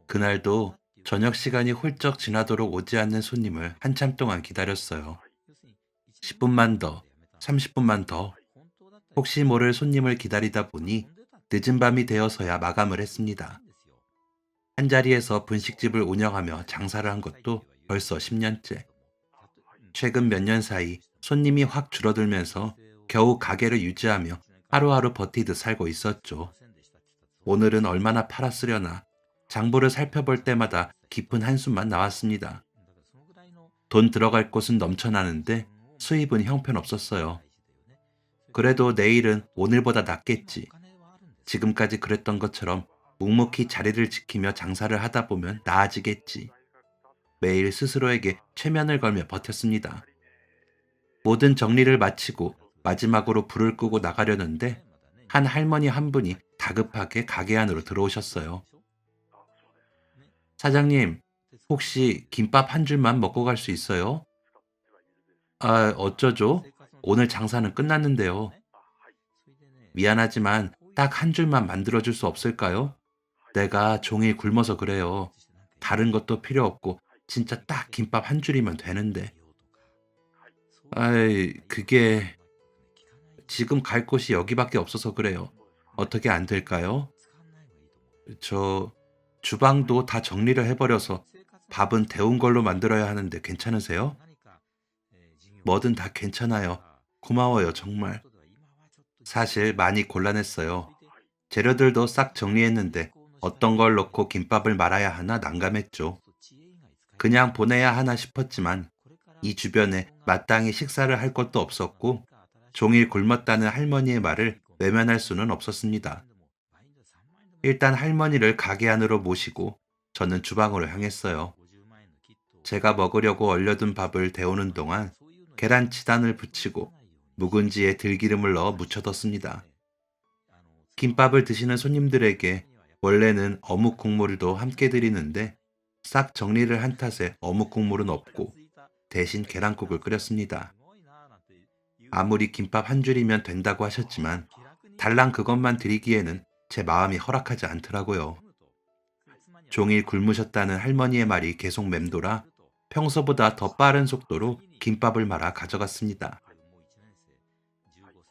그날도 저녁 시간이 훌쩍 지나도록 오지 않는 손님을 한참 동안 기다렸어요. 10분만 더, 30분만 더. 혹시 모를 손님을 기다리다 보니 늦은 밤이 되어서야 마감을 했습니다. 한자리에서 분식집을 운영하며 장사를 한 것도 벌써 10년째. 최근 몇 년 사이 손님이 확 줄어들면서 겨우 가게를 유지하며 하루하루 버티듯 살고 있었죠. 오늘은 얼마나 팔았으려나 장부를 살펴볼 때마다 깊은 한숨만 나왔습니다. 돈 들어갈 곳은 넘쳐나는데 수입은 형편없었어요. 그래도 내일은 오늘보다 낫겠지. 지금까지 그랬던 것처럼 묵묵히 자리를 지키며 장사를 하다 보면 나아지겠지. 매일 스스로에게 최면을 걸며 버텼습니다. 모든 정리를 마치고 마지막으로 불을 끄고 나가려는데 한 할머니 한 분이 다급하게 가게 안으로 들어오셨어요. 사장님, 혹시 김밥 한 줄만 먹고 갈 수 있어요? 아, 어쩌죠? 오늘 장사는 끝났는데요. 미안하지만 딱 한 줄만 만들어줄 수 없을까요? 내가 종일 굶어서 그래요. 다른 것도 필요 없고 진짜 딱 김밥 한 줄이면 되는데. 아이, 그게 지금 갈 곳이 여기밖에 없어서 그래요. 어떻게 안 될까요? 저 주방도 다 정리를 해버려서 밥은 데운 걸로 만들어야 하는데 괜찮으세요? 뭐든 다 괜찮아요. 고마워요, 정말. 사실 많이 곤란했어요. 재료들도 싹 정리했는데 어떤 걸 넣고 김밥을 말아야 하나 난감했죠. 그냥 보내야 하나 싶었지만 이 주변에 마땅히 식사를 할 것도 없었고 종일 굶었다는 할머니의 말을 외면할 수는 없었습니다. 일단 할머니를 가게 안으로 모시고 저는 주방으로 향했어요. 제가 먹으려고 얼려둔 밥을 데우는 동안 계란 치단을 붙이고 묵은지에 들기름을 넣어 묻혀뒀습니다. 김밥을 드시는 손님들에게 원래는 어묵 국물도 함께 드리는데 싹 정리를 한 탓에 어묵 국물은 없고 대신 계란국을 끓였습니다. 아무리 김밥 한 줄이면 된다고 하셨지만 달랑 그것만 드리기에는 제 마음이 허락하지 않더라고요. 종일 굶으셨다는 할머니의 말이 계속 맴돌아 평소보다 더 빠른 속도로 김밥을 말아 가져갔습니다.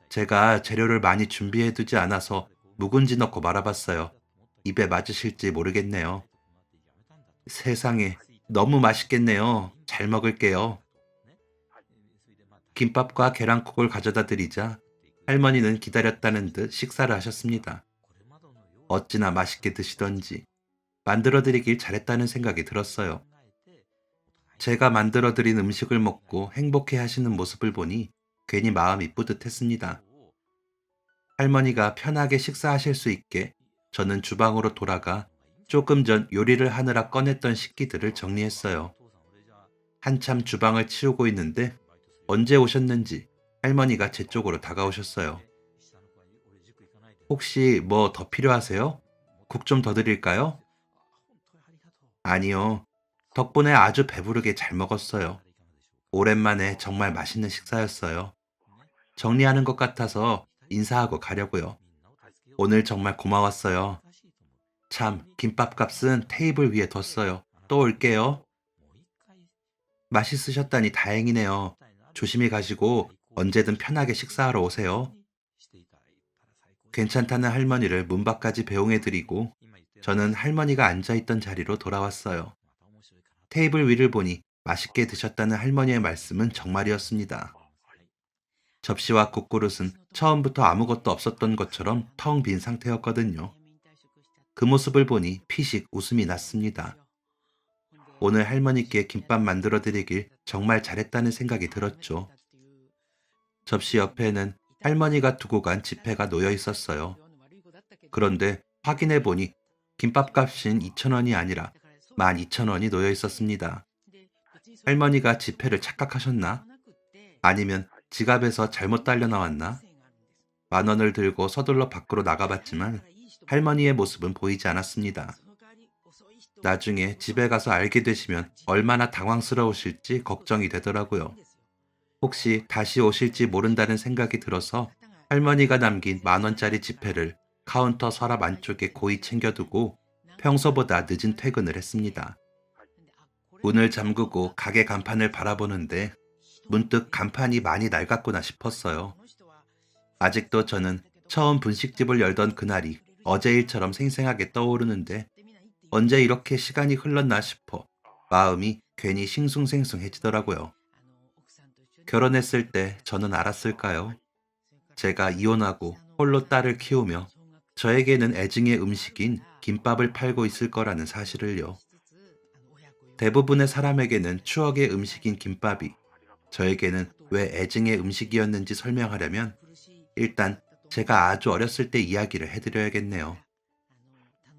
제가 재료를 많이 준비해두지 않아서 묵은지 넣고 말아봤어요. 입에 맞으실지 모르겠네요. 세상에, 너무 맛있겠네요. 잘 먹을게요. 김밥과 계란국을 가져다 드리자 할머니는 기다렸다는 듯 식사를 하셨습니다. 어찌나 맛있게 드시던지 만들어 드리길 잘했다는 생각이 들었어요. 제가 만들어 드린 음식을 먹고 행복해 하시는 모습을 보니 괜히 마음이 뿌듯했습니다. 할머니가 편하게 식사하실 수 있게 저는 주방으로 돌아가 조금 전 요리를 하느라 꺼냈던 식기들을 정리했어요. 한참 주방을 치우고 있는데 언제 오셨는지 할머니가 제 쪽으로 다가오셨어요. 혹시 뭐 더 필요하세요? 국 좀 더 드릴까요? 아니요. 덕분에 아주 배부르게 잘 먹었어요. 오랜만에 정말 맛있는 식사였어요. 정리하는 것 같아서 인사하고 가려고요. 오늘 정말 고마웠어요. 참, 김밥값은 테이블 위에 뒀어요. 또 올게요. 맛있으셨다니 다행이네요. 조심히 가시고 언제든 편하게 식사하러 오세요. 괜찮다는 할머니를 문 밖까지 배웅해드리고 저는 할머니가 앉아있던 자리로 돌아왔어요. 테이블 위를 보니 맛있게 드셨다는 할머니의 말씀은 정말이었습니다. 접시와 국그릇은 처음부터 아무것도 없었던 것처럼 텅 빈 상태였거든요. 그 모습을 보니 피식 웃음이 났습니다. 오늘 할머니께 김밥 만들어 드리길 정말 잘했다는 생각이 들었죠. 접시 옆에는 할머니가 두고 간 지폐가 놓여 있었어요. 그런데 확인해 보니 김밥값인 2,000원이 아니라 12,000원이 놓여 있었습니다. 할머니가 지폐를 착각하셨나? 아니면 지갑에서 잘못 딸려 나왔나? 10,000원을 들고 서둘러 밖으로 나가봤지만 할머니의 모습은 보이지 않았습니다. 나중에 집에 가서 알게 되시면 얼마나 당황스러우실지 걱정이 되더라고요. 혹시 다시 오실지 모른다는 생각이 들어서 할머니가 남긴 10,000원짜리 지폐를 카운터 서랍 안쪽에 고이 챙겨두고 평소보다 늦은 퇴근을 했습니다. 문을 잠그고 가게 간판을 바라보는데 문득 간판이 많이 낡았구나 싶었어요. 아직도 저는 처음 분식집을 열던 그날이 어제 일처럼 생생하게 떠오르는데 언제 이렇게 시간이 흘렀나 싶어 마음이 괜히 싱숭생숭해지더라고요. 결혼했을 때 저는 알았을까요? 제가 이혼하고 홀로 딸을 키우며 저에게는 애증의 음식인 김밥을 팔고 있을 거라는 사실을요. 대부분의 사람에게는 추억의 음식인 김밥이 저에게는 왜 애증의 음식이었는지 설명하려면 일단 제가 아주 어렸을 때 이야기를 해드려야겠네요.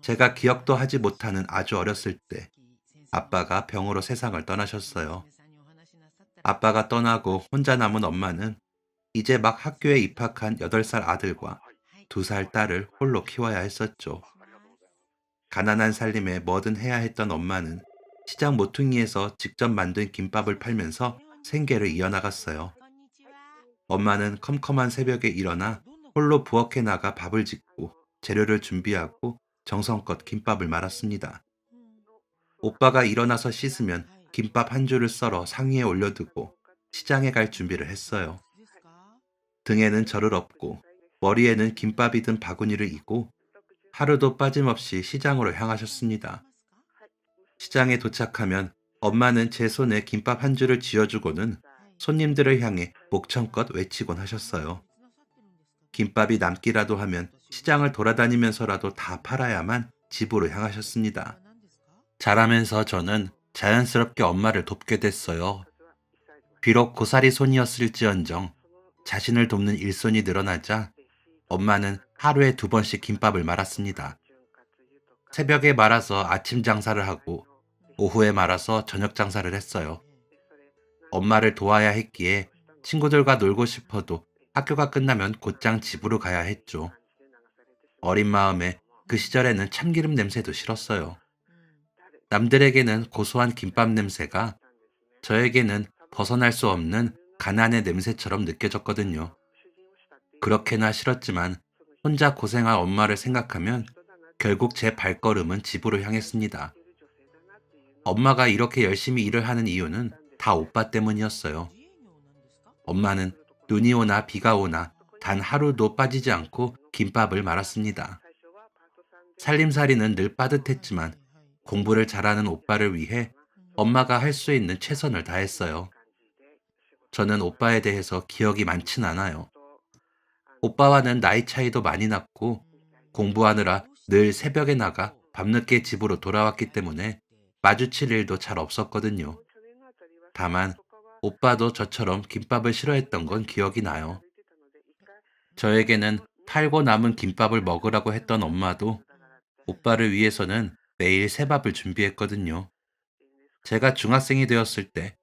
제가 기억도 하지 못하는 아주 어렸을 때 아빠가 병으로 세상을 떠나셨어요. 아빠가 떠나고 혼자 남은 엄마는 이제 막 학교에 입학한 8살 아들과 2살 딸을 홀로 키워야 했었죠. 가난한 살림에 뭐든 해야 했던 엄마는 시장 모퉁이에서 직접 만든 김밥을 팔면서 생계를 이어나갔어요. 엄마는 컴컴한 새벽에 일어나 홀로 부엌에 나가 밥을 짓고 재료를 준비하고 정성껏 김밥을 말았습니다. 오빠가 일어나서 씻으면 김밥 한 줄을 썰어 상위에 올려두고 시장에 갈 준비를 했어요. 등에는 저를 업고 머리에는 김밥이 든 바구니를 이고 하루도 빠짐없이 시장으로 향하셨습니다. 시장에 도착하면 엄마는 제 손에 김밥 한 줄을 쥐어주고는 손님들을 향해 목청껏 외치곤 하셨어요. 김밥이 남기라도 하면 시장을 돌아다니면서라도 다 팔아야만 집으로 향하셨습니다. 자라면서 저는 자연스럽게 엄마를 돕게 됐어요. 비록 고사리 손이었을지언정 자신을 돕는 일손이 늘어나자 엄마는 하루에 2번씩 김밥을 말았습니다. 새벽에 말아서 아침 장사를 하고 오후에 말아서 저녁 장사를 했어요. 엄마를 도와야 했기에 친구들과 놀고 싶어도 학교가 끝나면 곧장 집으로 가야 했죠. 어린 마음에 그 시절에는 참기름 냄새도 싫었어요. 남들에게는 고소한 김밥 냄새가 저에게는 벗어날 수 없는 가난의 냄새처럼 느껴졌거든요. 그렇게나 싫었지만 혼자 고생할 엄마를 생각하면 결국 제 발걸음은 집으로 향했습니다. 엄마가 이렇게 열심히 일을 하는 이유는 다 오빠 때문이었어요. 엄마는 눈이 오나 비가 오나 단 하루도 빠지지 않고 김밥을 말았습니다. 살림살이는 늘 빠듯했지만 공부를 잘하는 오빠를 위해 엄마가 할 수 있는 최선을 다했어요. 저는 오빠에 대해서 기억이 많진 않아요. 오빠와는 나이 차이도 많이 났고 공부하느라 늘 새벽에 나가 밤늦게 집으로 돌아왔기 때문에 마주칠 일도 잘 없었거든요. 다만 오빠도 저처럼 김밥을 싫어했던 건 기억이 나요. 저에게는 팔고 남은 김밥을 먹으라고 했던 엄마도 오빠를 위해서는 매일 새밥을 준비했거든요. 제가 중학생이 되었을 때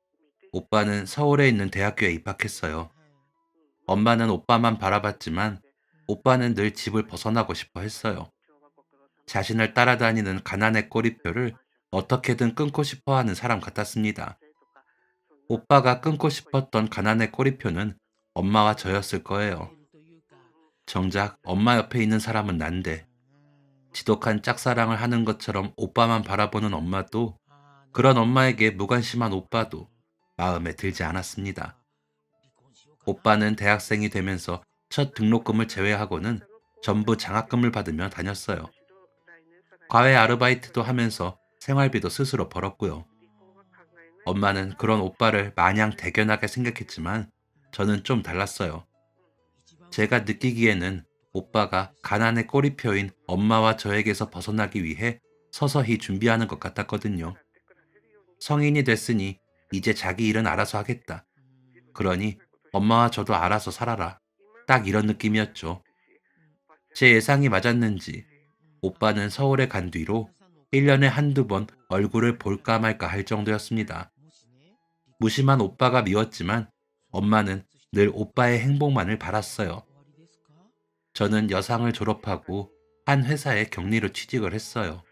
오빠는 서울에 있는 대학교에 입학했어요. 엄마는 오빠만 바라봤지만 오빠는 늘 집을 벗어나고 싶어 했어요. 자신을 따라다니는 가난의 꼬리표를 어떻게든 끊고 싶어 하는 사람 같았습니다. 오빠가 끊고 싶었던 가난의 꼬리표는 엄마와 저였을 거예요. 정작 엄마 옆에 있는 사람은 난데 지독한 짝사랑을 하는 것처럼 오빠만 바라보는 엄마도 그런 엄마에게 무관심한 오빠도 마음에 들지 않았습니다. 오빠는 대학생이 되면서 첫 등록금을 제외하고는 전부 장학금을 받으며 다녔어요. 과외 아르바이트도 하면서 생활비도 스스로 벌었고요. 엄마는 그런 오빠를 마냥 대견하게 생각했지만 저는 좀 달랐어요. 제가 느끼기에는 오빠가 가난의 꼬리표인 엄마와 저에게서 벗어나기 위해 서서히 준비하는 것 같았거든요. 성인이 됐으니 이제 자기 일은 알아서 하겠다. 그러니 엄마와 저도 알아서 살아라. 딱 이런 느낌이었죠. 제 예상이 맞았는지 오빠는 서울에 간 뒤로 1년에 한두 번 얼굴을 볼까 말까 할 정도였습니다. 무심한 오빠가 미웠지만 엄마는 늘 오빠의 행복만을 바랐어요. 저는 여상을 졸업하고 한 회사에 격리로 취직을 했어요.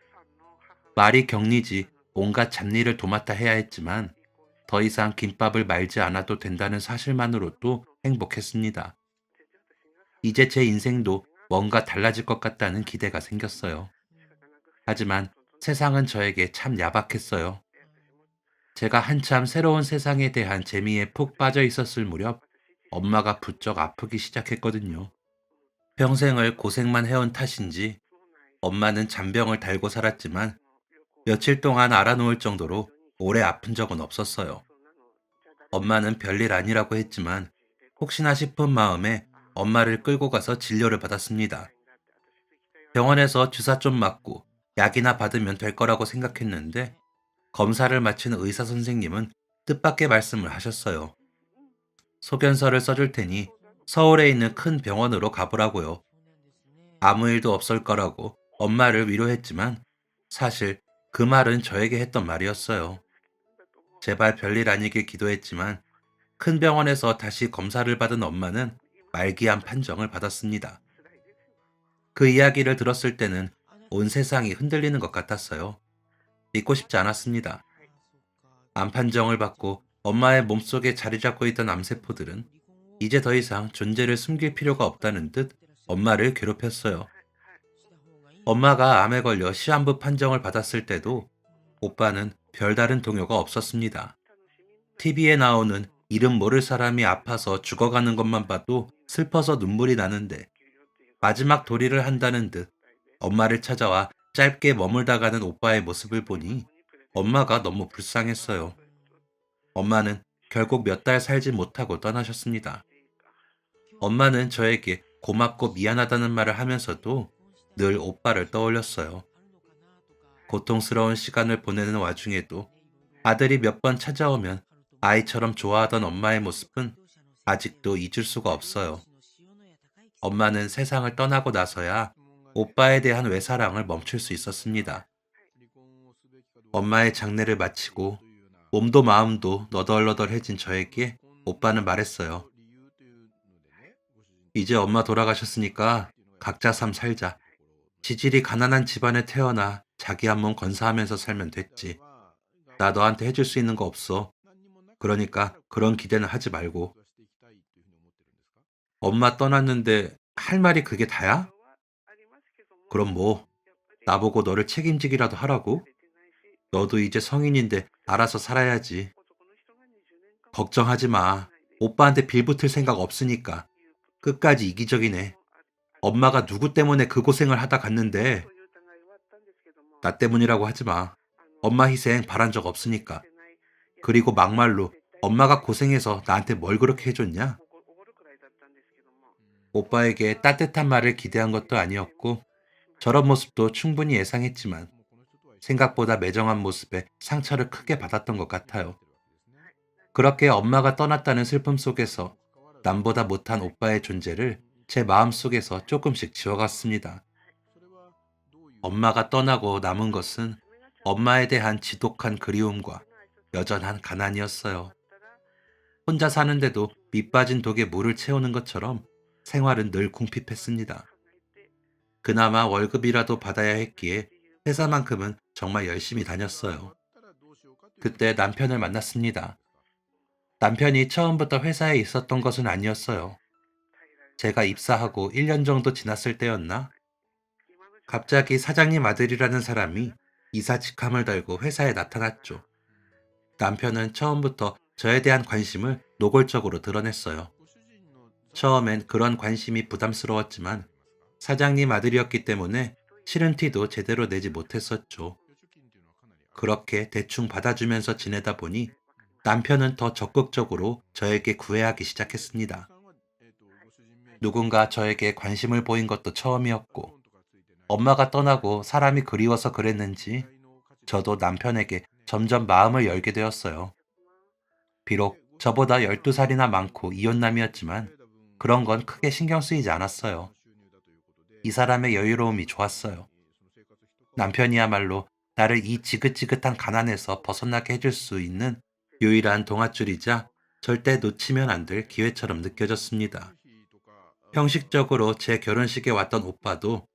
말이 격리지 온갖 잡일을 도맡아 해야 했지만 더 이상 김밥을 말지 않아도 된다는 사실만으로도 행복했습니다. 이제 제 인생도 뭔가 달라질 것 같다는 기대가 생겼어요. 하지만 세상은 저에게 참 야박했어요. 제가 한참 새로운 세상에 대한 재미에 푹 빠져 있었을 무렵 엄마가 부쩍 아프기 시작했거든요. 평생을 고생만 해온 탓인지 엄마는 잔병을 달고 살았지만 며칠 동안 알아놓을 정도로 오래 아픈 적은 없었어요. 엄마는 별일 아니라고 했지만 혹시나 싶은 마음에 엄마를 끌고 가서 진료를 받았습니다. 병원에서 주사 좀 맞고 약이나 받으면 될 거라고 생각했는데 검사를 마친 의사 선생님은 뜻밖의 말씀을 하셨어요. 소견서를 써줄 테니 서울에 있는 큰 병원으로 가보라고요. 아무 일도 없을 거라고 엄마를 위로했지만 사실 그 말은 저에게 했던 말이었어요. 제발 별일 아니길 기도했지만 큰 병원에서 다시 검사를 받은 엄마는 말기암 판정을 받았습니다. 그 이야기를 들었을 때는 온 세상이 흔들리는 것 같았어요. 믿고 싶지 않았습니다. 암 판정을 받고 엄마의 몸속에 자리 잡고 있던 암세포들은 이제 더 이상 존재를 숨길 필요가 없다는 듯 엄마를 괴롭혔어요. 엄마가 암에 걸려 시한부 판정을 받았을 때도 오빠는 별다른 동요가 없었습니다. TV에 나오는 이름 모를 사람이 아파서 죽어가는 것만 봐도 슬퍼서 눈물이 나는데 마지막 도리를 한다는 듯 엄마를 찾아와 짧게 머물다 가는 오빠의 모습을 보니 엄마가 너무 불쌍했어요. 엄마는 결국 몇 달 살지 못하고 떠나셨습니다. 엄마는 저에게 고맙고 미안하다는 말을 하면서도 늘 오빠를 떠올렸어요. 고통스러운 시간을 보내는 와중에도 아들이 몇 번 찾아오면 아이처럼 좋아하던 엄마의 모습은 아직도 잊을 수가 없어요. 엄마는 세상을 떠나고 나서야 오빠에 대한 외사랑을 멈출 수 있었습니다. 엄마의 장례를 마치고 몸도 마음도 너덜너덜해진 저에게 오빠는 말했어요. 이제 엄마 돌아가셨으니까 각자 삶 살자. 지질이 가난한 집안에 태어나 자기 한 몸 건사하면서 살면 됐지. 나 너한테 해줄 수 있는 거 없어. 그러니까 그런 기대는 하지 말고. 엄마 떠났는데 할 말이 그게 다야? 그럼 뭐, 나보고 너를 책임지기라도 하라고? 너도 이제 성인인데 알아서 살아야지. 걱정하지 마. 오빠한테 빌붙을 생각 없으니까. 끝까지 이기적이네. 엄마가 누구 때문에 그 고생을 하다 갔는데 나 때문이라고 하지 마. 엄마 희생 바란 적 없으니까. 그리고 막말로 엄마가 고생해서 나한테 뭘 그렇게 해줬냐? 오빠에게 따뜻한 말을 기대한 것도 아니었고 저런 모습도 충분히 예상했지만 생각보다 매정한 모습에 상처를 크게 받았던 것 같아요. 그렇게 엄마가 떠났다는 슬픔 속에서 남보다 못한 오빠의 존재를 제 마음속에서 조금씩 지워갔습니다. 엄마가 떠나고 남은 것은 엄마에 대한 지독한 그리움과 여전한 가난이었어요. 혼자 사는데도 밑빠진 독에 물을 채우는 것처럼 생활은 늘 궁핍했습니다. 그나마 월급이라도 받아야 했기에 회사만큼은 정말 열심히 다녔어요. 그때 남편을 만났습니다. 남편이 처음부터 회사에 있었던 것은 아니었어요. 제가 입사하고 1년 정도 지났을 때였나? 갑자기 사장님 아들이라는 사람이 이사 직함을 달고 회사에 나타났죠. 남편은 처음부터 저에 대한 관심을 노골적으로 드러냈어요. 처음엔 그런 관심이 부담스러웠지만 사장님 아들이었기 때문에 싫은 티도 제대로 내지 못했었죠. 그렇게 대충 받아주면서 지내다 보니 남편은 더 적극적으로 저에게 구애하기 시작했습니다. 누군가 저에게 관심을 보인 것도 처음이었고, 엄마가 떠나고 사람이 그리워서 그랬는지 저도 남편에게 점점 마음을 열게 되었어요. 비록 저보다 12살이나 많고 이혼남이었지만 그런 건 크게 신경 쓰이지 않았어요. 이 사람의 여유로움이 좋았어요. 남편이야말로 나를 이 지긋지긋한 가난에서 벗어나게 해줄 수 있는 유일한 동아줄이자 절대 놓치면 안 될 기회처럼 느껴졌습니다. 형식적으로 제 결혼식에 왔던 오빠도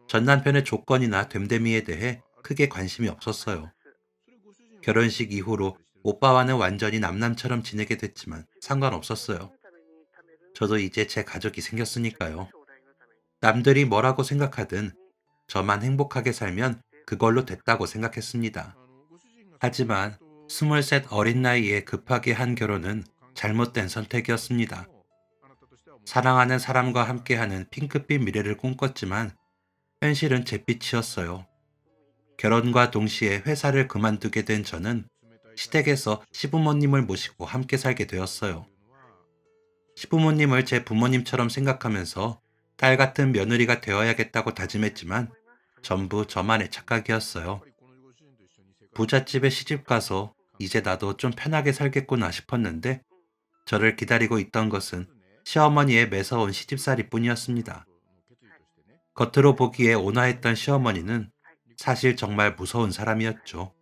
전 남편의 조건이나 됨됨이에 대해 크게 관심이 없었어요. 결혼식 이후로 오빠와는 완전히 남남처럼 지내게 됐지만 상관없었어요. 저도 이제 제 가족이 생겼으니까요. 남들이 뭐라고 생각하든 저만 행복하게 살면 그걸로 됐다고 생각했습니다. 하지만 23 어린 나이에 급하게 한 결혼은 잘못된 선택이었습니다. 사랑하는 사람과 함께하는 핑크빛 미래를 꿈꿨지만 현실은 잿빛이었어요. 결혼과 동시에 회사를 그만두게 된 저는 시댁에서 시부모님을 모시고 함께 살게 되었어요. 시부모님을 제 부모님처럼 생각하면서 딸 같은 며느리가 되어야겠다고 다짐했지만 전부 저만의 착각이었어요. 부잣집에 시집가서 이제 나도 좀 편하게 살겠구나 싶었는데 저를 기다리고 있던 것은 시어머니의 매서운 시집살이 뿐이었습니다. 겉으로 보기에 온화했던 시어머니는 사실 정말 무서운 사람이었죠.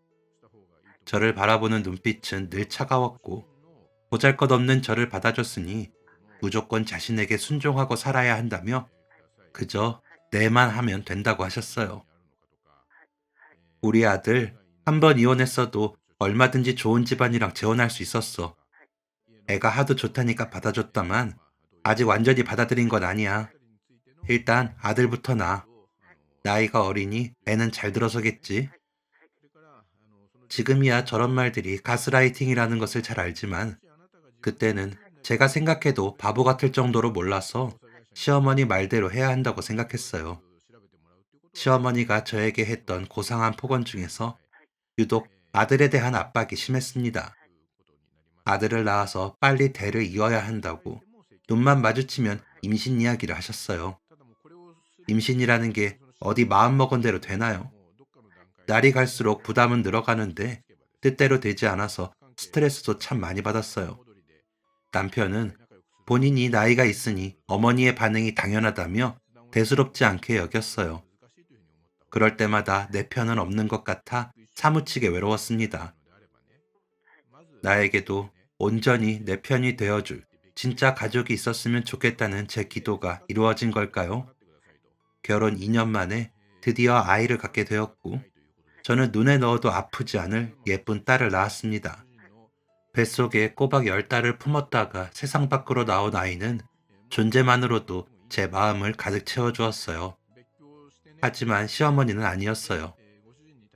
저를 바라보는 눈빛은 늘 차가웠고 보잘것없는 저를 받아줬으니 무조건 자신에게 순종하고 살아야 한다며 그저 내만 하면 된다고 하셨어요. 우리 아들 한 번 이혼했어도 얼마든지 좋은 집안이랑 재혼할 수 있었어. 애가 하도 좋다니까 받아줬다만 아직 완전히 받아들인 건 아니야. 일단 아들부터 낳아. 나이가 어리니 애는 잘 들어서겠지. 지금이야 저런 말들이 가스라이팅이라는 것을 잘 알지만 그때는 제가 생각해도 바보 같을 정도로 몰라서 시어머니 말대로 해야 한다고 생각했어요. 시어머니가 저에게 했던 고상한 폭언 중에서 유독 아들에 대한 압박이 심했습니다. 아들을 낳아서 빨리 대를 이어야 한다고 눈만 마주치면 임신 이야기를 하셨어요. 임신이라는 게 어디 마음먹은 대로 되나요? 날이 갈수록 부담은 늘어가는데 뜻대로 되지 않아서 스트레스도 참 많이 받았어요. 남편은 본인이 나이가 있으니 어머니의 반응이 당연하다며 대수롭지 않게 여겼어요. 그럴 때마다 내 편은 없는 것 같아 사무치게 외로웠습니다. 나에게도 온전히 내 편이 되어줄 진짜 가족이 있었으면 좋겠다는 제 기도가 이루어진 걸까요? 결혼 2년 만에 드디어 아이를 갖게 되었고 저는 눈에 넣어도 아프지 않을 예쁜 딸을 낳았습니다. 뱃속에 꼬박 10달을 품었다가 세상 밖으로 나온 아이는 존재만으로도 제 마음을 가득 채워주었어요. 하지만 시어머니는 아니었어요.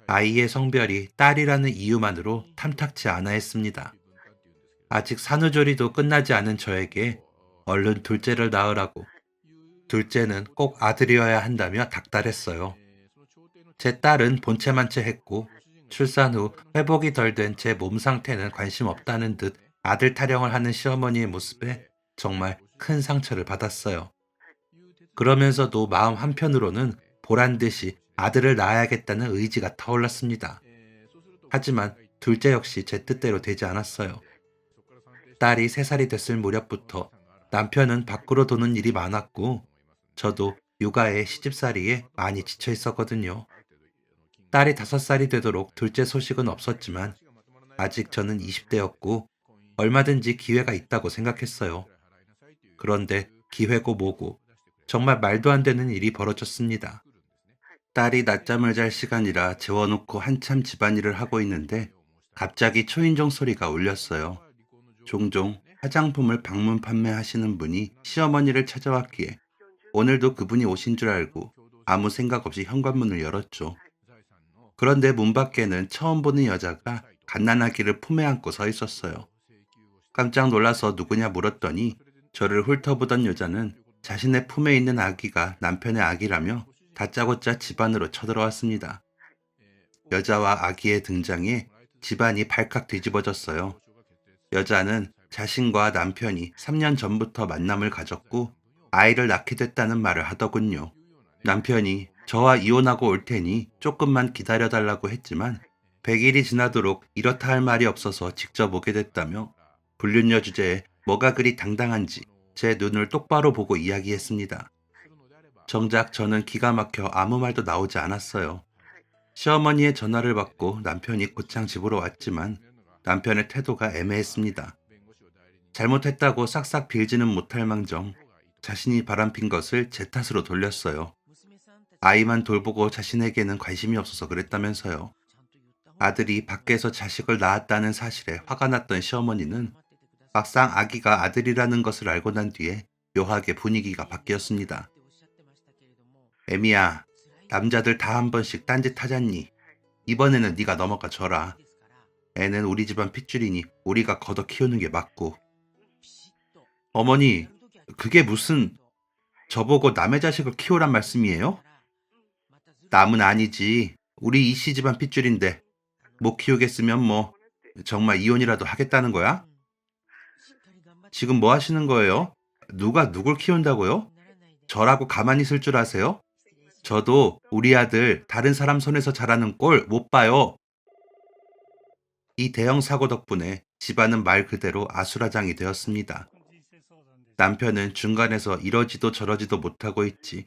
아이의 성별이 딸이라는 이유만으로 탐탁치 않아 했습니다. 아직 산후조리도 끝나지 않은 저에게 얼른 둘째를 낳으라고, 둘째는 꼭 아들이어야 한다며 닥달했어요. 제 딸은 본체만체 했고 출산 후 회복이 덜 된 제 몸 상태는 관심 없다는 듯 아들 타령을 하는 시어머니의 모습에 정말 큰 상처를 받았어요. 그러면서도 마음 한편으로는 보란 듯이 아들을 낳아야겠다는 의지가 타올랐습니다. 하지만 둘째 역시 제 뜻대로 되지 않았어요. 딸이 3살이 됐을 무렵부터 남편은 밖으로 도는 일이 많았고 저도 육아에 시집살이에 많이 지쳐 있었거든요. 딸이 5살이 되도록 둘째 소식은 없었지만 아직 저는 20대였고 얼마든지 기회가 있다고 생각했어요. 그런데 기회고 뭐고 정말 말도 안 되는 일이 벌어졌습니다. 딸이 낮잠을 잘 시간이라 재워놓고 한참 집안일을 하고 있는데 갑자기 초인종 소리가 울렸어요. 종종 화장품을 방문 판매하시는 분이 시어머니를 찾아왔기에 오늘도 그분이 오신 줄 알고 아무 생각 없이 현관문을 열었죠. 그런데 문 밖에는 처음 보는 여자가 갓난아기를 품에 안고 서 있었어요. 깜짝 놀라서 누구냐 물었더니 저를 훑어보던 여자는 자신의 품에 있는 아기가 남편의 아기라며 다짜고짜 집 안으로 쳐들어왔습니다. 여자와 아기의 등장에 집안이 발칵 뒤집어졌어요. 여자는 자신과 남편이 3년 전부터 만남을 가졌고 아이를 낳게 됐다는 말을 하더군요. 남편이 저와 이혼하고 올 테니 조금만 기다려달라고 했지만 100일이 지나도록 이렇다 할 말이 없어서 직접 오게 됐다며 불륜녀 주제에 뭐가 그리 당당한지 제 눈을 똑바로 보고 이야기했습니다. 정작 저는 기가 막혀 아무 말도 나오지 않았어요. 시어머니의 전화를 받고 남편이 곧장 집으로 왔지만 남편의 태도가 애매했습니다. 잘못했다고 싹싹 빌지는 못할 망정 자신이 바람핀 것을 제 탓으로 돌렸어요. 아이만 돌보고 자신에게는 관심이 없어서 그랬다면서요. 아들이 밖에서 자식을 낳았다는 사실에 화가 났던 시어머니는 막상 아기가 아들이라는 것을 알고 난 뒤에 묘하게 분위기가 바뀌었습니다. 애미야, 남자들 다 한 번씩 딴짓 하잖니. 이번에는 네가 넘어가 줘라. 애는 우리 집안 핏줄이니 우리가 걷어 키우는 게 맞고. 어머니, 그게 무슨 저보고 남의 자식을 키우란 말씀이에요? 남은 아니지. 우리 이씨 집안 핏줄인데 못 키우겠으면 뭐 정말 이혼이라도 하겠다는 거야? 지금 뭐 하시는 거예요? 누가 누굴 키운다고요? 저라고 가만히 있을 줄 아세요? 저도 우리 아들 다른 사람 손에서 자라는 꼴 못 봐요. 이 대형 사고 덕분에 집안은 말 그대로 아수라장이 되었습니다. 남편은 중간에서 이러지도 저러지도 못하고 있지.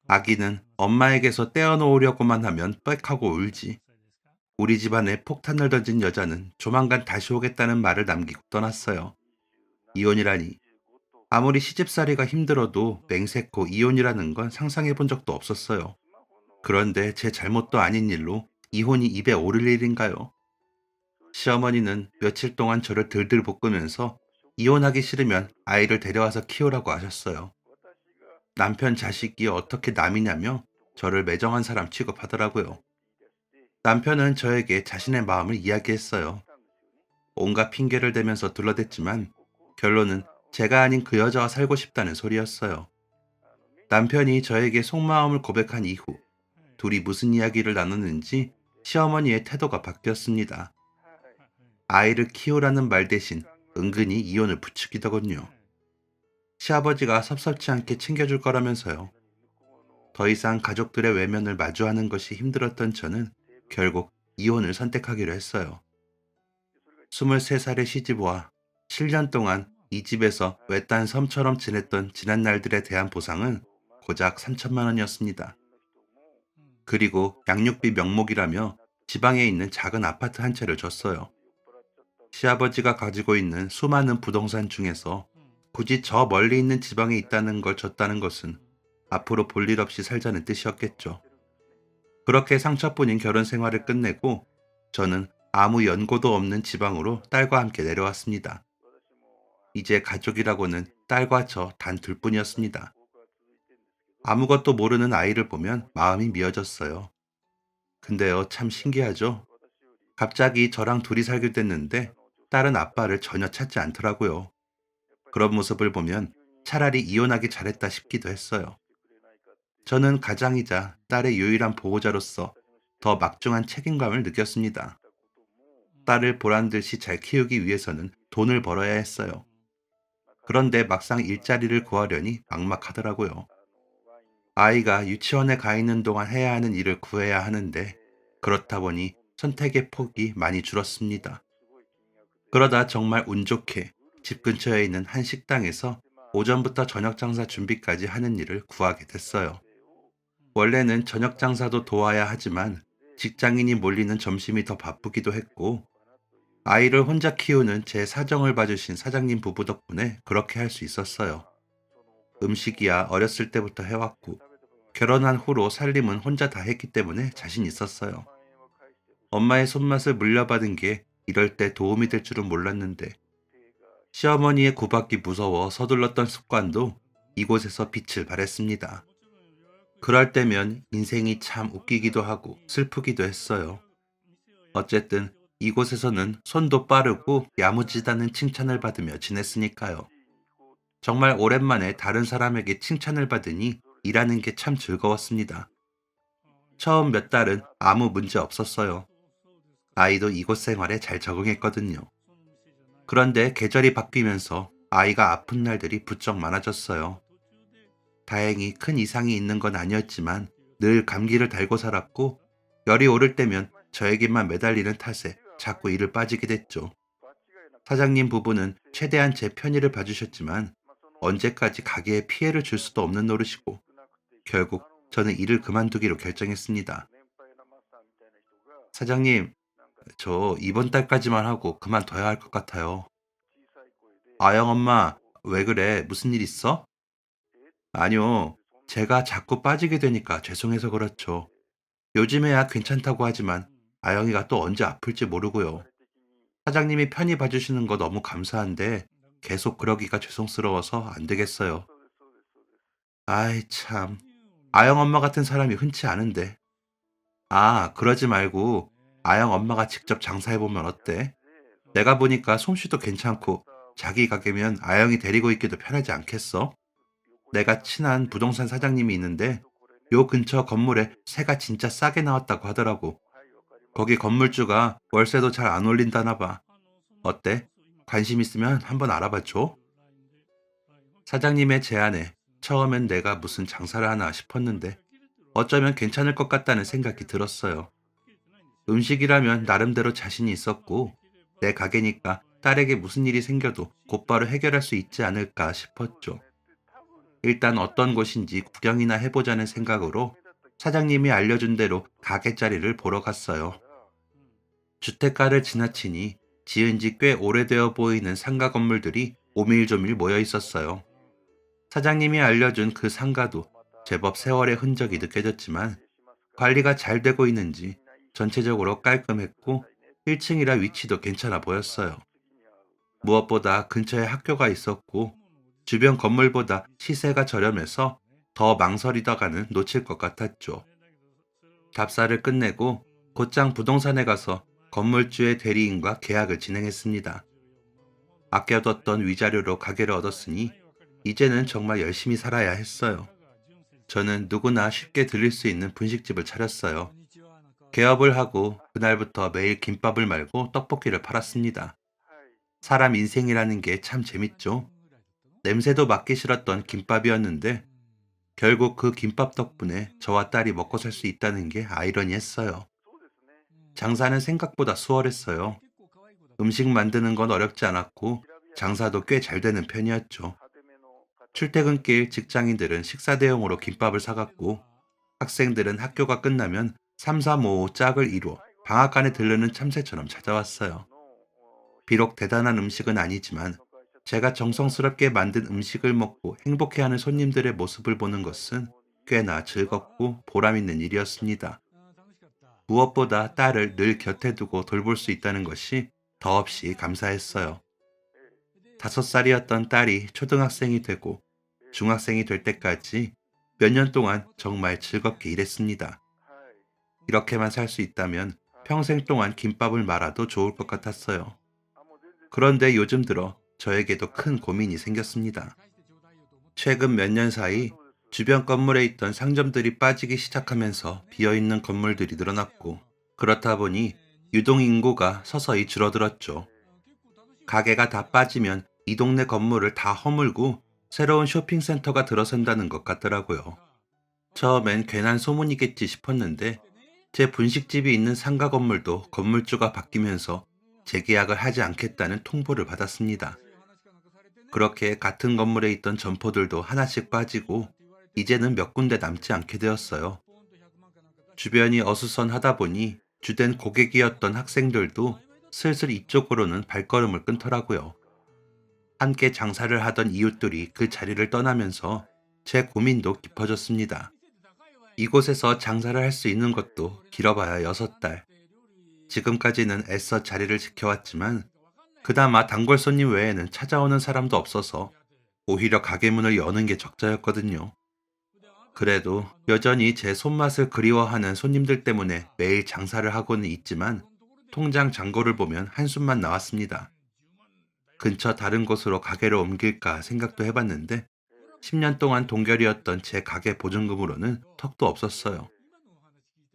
아기는 엄마에게서 떼어놓으려고만 하면 빽하고 울지. 우리 집안에 폭탄을 던진 여자는 조만간 다시 오겠다는 말을 남기고 떠났어요. 이혼이라니. 아무리 시집살이가 힘들어도 맹세코 이혼이라는 건 상상해 본 적도 없었어요. 그런데 제 잘못도 아닌 일로 이혼이 입에 오를 일인가요? 시어머니는 며칠 동안 저를 들들 볶으면서 이혼하기 싫으면 아이를 데려와서 키우라고 하셨어요. 남편 자식이 어떻게 남이냐며 저를 매정한 사람 취급하더라고요. 남편은 저에게 자신의 마음을 이야기했어요. 온갖 핑계를 대면서 둘러댔지만 결론은 제가 아닌 그 여자와 살고 싶다는 소리였어요. 남편이 저에게 속마음을 고백한 이후 둘이 무슨 이야기를 나눴는지 시어머니의 태도가 바뀌었습니다. 아이를 키우라는 말 대신 은근히 이혼을 부추기더군요. 시아버지가 섭섭치 않게 챙겨줄 거라면서요. 더 이상 가족들의 외면을 마주하는 것이 힘들었던 저는 결국 이혼을 선택하기로 했어요. 23살의 시집와 7년 동안 이 집에서 외딴 섬처럼 지냈던 지난 날들에 대한 보상은 고작 3천만 원이었습니다. 그리고 양육비 명목이라며 지방에 있는 작은 아파트 한 채를 줬어요. 시아버지가 가지고 있는 수많은 부동산 중에서 굳이 저 멀리 있는 지방에 있다는 걸 줬다는 것은 앞으로 볼 일 없이 살자는 뜻이었겠죠. 그렇게 상처뿐인 결혼 생활을 끝내고 저는 아무 연고도 없는 지방으로 딸과 함께 내려왔습니다. 이제 가족이라고는 딸과 저 단 둘뿐이었습니다. 아무것도 모르는 아이를 보면 마음이 미어졌어요. 근데요, 참 신기하죠? 갑자기 저랑 둘이 살게 됐는데 딸은 아빠를 전혀 찾지 않더라고요. 그런 모습을 보면 차라리 이혼하기 잘했다 싶기도 했어요. 저는 가장이자 딸의 유일한 보호자로서 더 막중한 책임감을 느꼈습니다. 딸을 보란 듯이 잘 키우기 위해서는 돈을 벌어야 했어요. 그런데 막상 일자리를 구하려니 막막하더라고요. 아이가 유치원에 가 있는 동안 해야 하는 일을 구해야 하는데 그렇다 보니 선택의 폭이 많이 줄었습니다. 그러다 정말 운 좋게 집 근처에 있는 한 식당에서 오전부터 저녁 장사 준비까지 하는 일을 구하게 됐어요. 원래는 저녁 장사도 도와야 하지만 직장인이 몰리는 점심이 더 바쁘기도 했고 아이를 혼자 키우는 제 사정을 봐주신 사장님 부부 덕분에 그렇게 할 수 있었어요. 음식이야 어렸을 때부터 해왔고 결혼한 후로 살림은 혼자 다 했기 때문에 자신 있었어요. 엄마의 손맛을 물려받은 게 이럴 때 도움이 될 줄은 몰랐는데 시어머니의 구박이 무서워 서둘렀던 습관도 이곳에서 빛을 발했습니다. 그럴 때면 인생이 참 웃기기도 하고 슬프기도 했어요. 어쨌든 이곳에서는 손도 빠르고 야무지다는 칭찬을 받으며 지냈으니까요. 정말 오랜만에 다른 사람에게 칭찬을 받으니 일하는 게 참 즐거웠습니다. 처음 몇 달은 아무 문제 없었어요. 아이도 이곳 생활에 잘 적응했거든요. 그런데 계절이 바뀌면서 아이가 아픈 날들이 부쩍 많아졌어요. 다행히 큰 이상이 있는 건 아니었지만 늘 감기를 달고 살았고 열이 오를 때면 저에게만 매달리는 탓에 자꾸 일을 빠지게 됐죠. 사장님 부부는 최대한 제 편의를 봐주셨지만 언제까지 가게에 피해를 줄 수도 없는 노릇이고 결국 저는 일을 그만두기로 결정했습니다. 사장님, 저 이번 달까지만 하고 그만둬야 할 것 같아요. 아영 엄마, 왜 그래? 무슨 일 있어? 아니요, 제가 자꾸 빠지게 되니까 죄송해서 그렇죠. 요즘에야 괜찮다고 하지만 아영이가 또 언제 아플지 모르고요. 사장님이 편히 봐주시는 거 너무 감사한데 계속 그러기가 죄송스러워서 안 되겠어요. 아이 참, 아영 엄마 같은 사람이 흔치 않은데. 아, 그러지 말고 아영 엄마가 직접 장사해보면 어때? 내가 보니까 솜씨도 괜찮고 자기 가게면 아영이 데리고 있기도 편하지 않겠어? 내가 친한 부동산 사장님이 있는데 요 근처 건물에 새가 진짜 싸게 나왔다고 하더라고. 거기 건물주가 월세도 잘 안 올린다나 봐. 어때? 관심 있으면 한번 알아봐 줘. 사장님의 제안에 처음엔 내가 무슨 장사를 하나 싶었는데 어쩌면 괜찮을 것 같다는 생각이 들었어요. 음식이라면 나름대로 자신이 있었고 내 가게니까 딸에게 무슨 일이 생겨도 곧바로 해결할 수 있지 않을까 싶었죠. 일단 어떤 곳인지 구경이나 해보자는 생각으로 사장님이 알려준 대로 가게 자리를 보러 갔어요. 주택가를 지나치니 지은 지 꽤 오래되어 보이는 상가 건물들이 오밀조밀 모여 있었어요. 사장님이 알려준 그 상가도 제법 세월의 흔적이 느껴졌지만 관리가 잘 되고 있는지 전체적으로 깔끔했고 1층이라 위치도 괜찮아 보였어요. 무엇보다 근처에 학교가 있었고 주변 건물보다 시세가 저렴해서 더 망설이다가는 놓칠 것 같았죠. 답사를 끝내고 곧장 부동산에 가서 건물주의 대리인과 계약을 진행했습니다. 아껴뒀던 위자료로 가게를 얻었으니 이제는 정말 열심히 살아야 했어요. 저는 누구나 쉽게 들릴 수 있는 분식집을 차렸어요. 개업을 하고 그날부터 매일 김밥을 말고 떡볶이를 팔았습니다. 사람 인생이라는 게 참 재밌죠. 냄새도 맡기 싫었던 김밥이었는데 결국 그 김밥 덕분에 저와 딸이 먹고 살 수 있다는 게 아이러니했어요. 장사는 생각보다 수월했어요. 음식 만드는 건 어렵지 않았고 장사도 꽤 잘 되는 편이었죠. 출퇴근길 직장인들은 식사 대용으로 김밥을 사갔고 학생들은 학교가 끝나면 3, 4, 5 짝을 이루어 방앗간에 들르는 참새처럼 찾아왔어요. 비록 대단한 음식은 아니지만 제가 정성스럽게 만든 음식을 먹고 행복해하는 손님들의 모습을 보는 것은 꽤나 즐겁고 보람있는 일이었습니다. 무엇보다 딸을 늘 곁에 두고 돌볼 수 있다는 것이 더없이 감사했어요. 5살이었던 딸이 초등학생이 되고 중학생이 될 때까지 몇 년 동안 정말 즐겁게 일했습니다. 이렇게만 살 수 있다면 평생 동안 김밥을 말아도 좋을 것 같았어요. 그런데 요즘 들어 저에게도 큰 고민이 생겼습니다. 최근 몇 년 사이 주변 건물에 있던 상점들이 빠지기 시작하면서 비어있는 건물들이 늘어났고 그렇다 보니 유동인구가 서서히 줄어들었죠. 가게가 다 빠지면 이 동네 건물을 다 허물고 새로운 쇼핑센터가 들어선다는 것 같더라고요. 처음엔 괜한 소문이겠지 싶었는데 제 분식집이 있는 상가 건물도 건물주가 바뀌면서 재계약을 하지 않겠다는 통보를 받았습니다. 그렇게 같은 건물에 있던 점포들도 하나씩 빠지고 이제는 몇 군데 남지 않게 되었어요. 주변이 어수선하다 보니 주된 고객이었던 학생들도 슬슬 이쪽으로는 발걸음을 끊더라고요. 함께 장사를 하던 이웃들이 그 자리를 떠나면서 제 고민도 깊어졌습니다. 이곳에서 장사를 할 수 있는 것도 길어봐야 6달. 지금까지는 애써 자리를 지켜왔지만 그나마 단골 손님 외에는 찾아오는 사람도 없어서 오히려 가게 문을 여는 게 적자였거든요. 그래도 여전히 제 손맛을 그리워하는 손님들 때문에 매일 장사를 하고는 있지만 통장 잔고를 보면 한숨만 나왔습니다. 근처 다른 곳으로 가게를 옮길까 생각도 해봤는데 10년 동안 동결이었던 제 가게 보증금으로는 턱도 없었어요.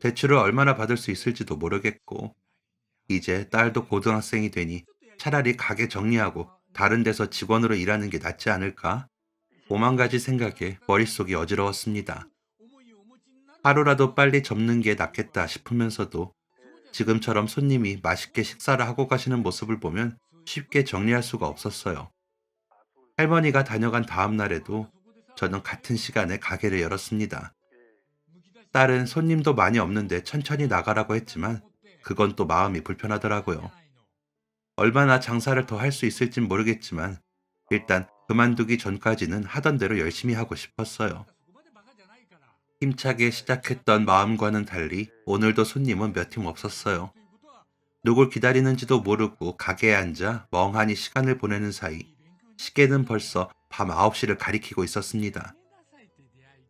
대출을 얼마나 받을 수 있을지도 모르겠고 이제 딸도 고등학생이 되니 차라리 가게 정리하고 다른 데서 직원으로 일하는 게 낫지 않을까? 오만 가지 생각에 머릿속이 어지러웠습니다. 하루라도 빨리 접는 게 낫겠다 싶으면서도 지금처럼 손님이 맛있게 식사를 하고 가시는 모습을 보면 쉽게 정리할 수가 없었어요. 할머니가 다녀간 다음 날에도 저는 같은 시간에 가게를 열었습니다. 딸은 손님도 많이 없는데 천천히 나가라고 했지만 그건 또 마음이 불편하더라고요. 얼마나 장사를 더 할 수 있을진 모르겠지만 일단 그만두기 전까지는 하던 대로 열심히 하고 싶었어요. 힘차게 시작했던 마음과는 달리 오늘도 손님은 몇 팀 없었어요. 누굴 기다리는지도 모르고 가게에 앉아 멍하니 시간을 보내는 사이 시계는 벌써 밤 9시를 가리키고 있었습니다.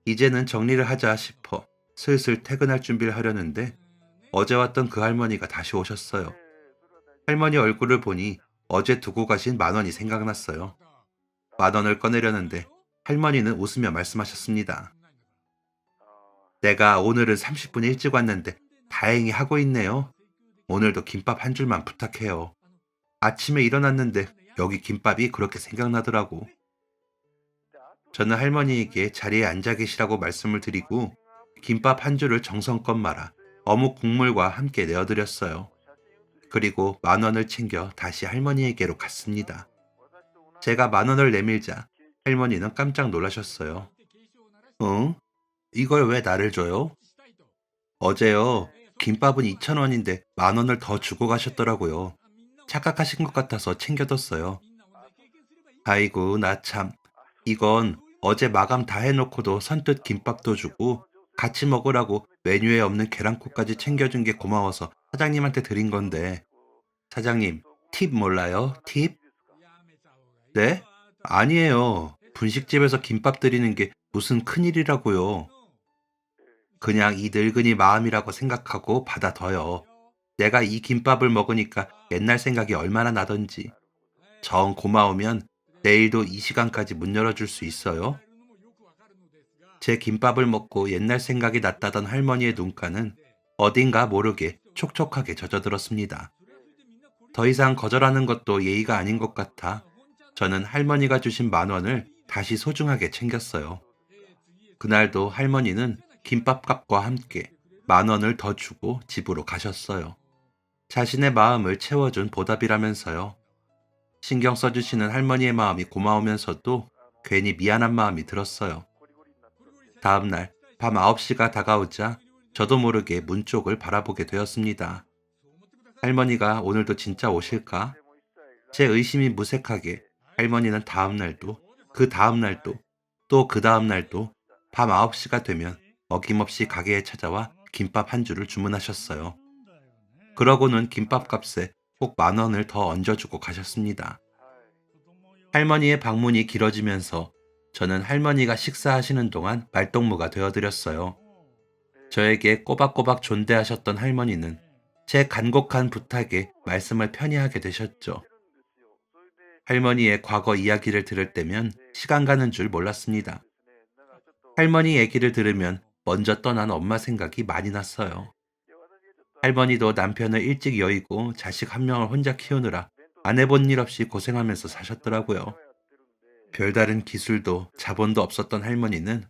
이제는 정리를 하자 싶어 슬슬 퇴근할 준비를 하려는데 어제 왔던 그 할머니가 다시 오셨어요. 할머니 얼굴을 보니 어제 두고 가신 10,000원이 생각났어요. 10,000원을 꺼내려는데 할머니는 웃으며 말씀하셨습니다. 내가 오늘은 30분 일찍 왔는데 다행히 하고 있네요. 오늘도 김밥 한 줄만 부탁해요. 아침에 일어났는데 여기 김밥이 그렇게 생각나더라고. 저는 할머니에게 자리에 앉아 계시라고 말씀을 드리고 김밥 한 줄을 정성껏 말아 어묵 국물과 함께 내어드렸어요. 그리고 10,000원을 챙겨 다시 할머니에게로 갔습니다. 제가 10,000원을 내밀자 할머니는 깜짝 놀라셨어요. 응? 이걸 왜 나를 줘요? 어제요. 김밥은 2,000원인데 10,000원을 더 주고 가셨더라고요. 착각하신 것 같아서 챙겨뒀어요. 아이고, 나 참. 이건 어제 마감 다 해놓고도 선뜻 김밥도 주고 같이 먹으라고 메뉴에 없는 계란국까지 챙겨준 게 고마워서 사장님한테 드린 건데. 사장님, 팁 몰라요? 팁? 네? 아니에요. 분식집에서 김밥 드리는 게 무슨 큰일이라고요. 그냥 이 늙은이 마음이라고 생각하고 받아둬요. 내가 이 김밥을 먹으니까 옛날 생각이 얼마나 나던지. 정 고마우면 내일도 이 시간까지 문 열어줄 수 있어요? 제 김밥을 먹고 옛날 생각이 났다던 할머니의 눈가는 어딘가 모르게 촉촉하게 젖어들었습니다. 더 이상 거절하는 것도 예의가 아닌 것 같아 저는 할머니가 주신 10,000원을 다시 소중하게 챙겼어요. 그날도 할머니는 김밥값과 함께 10,000원을 더 주고 집으로 가셨어요. 자신의 마음을 채워준 보답이라면서요. 신경 써주시는 할머니의 마음이 고마우면서도 괜히 미안한 마음이 들었어요. 다음날 밤 9시가 다가오자 저도 모르게 문 쪽을 바라보게 되었습니다. 할머니가 오늘도 진짜 오실까? 제 의심이 무색하게 할머니는 다음날도, 그 다음날도, 또 그 다음날도 밤 9시가 되면 어김없이 가게에 찾아와 김밥 한 줄을 주문하셨어요. 그러고는 김밥값에 꼭 10,000원을 더 얹어주고 가셨습니다. 할머니의 방문이 길어지면서 저는 할머니가 식사하시는 동안 말동무가 되어드렸어요. 저에게 꼬박꼬박 존대하셨던 할머니는 제 간곡한 부탁에 말씀을 편히 하게 되셨죠. 할머니의 과거 이야기를 들을 때면 시간 가는 줄 몰랐습니다. 할머니 얘기를 들으면 먼저 떠난 엄마 생각이 많이 났어요. 할머니도 남편을 일찍 여의고 자식 한 명을 혼자 키우느라 안 해본 일 없이 고생하면서 사셨더라고요. 별다른 기술도 자본도 없었던 할머니는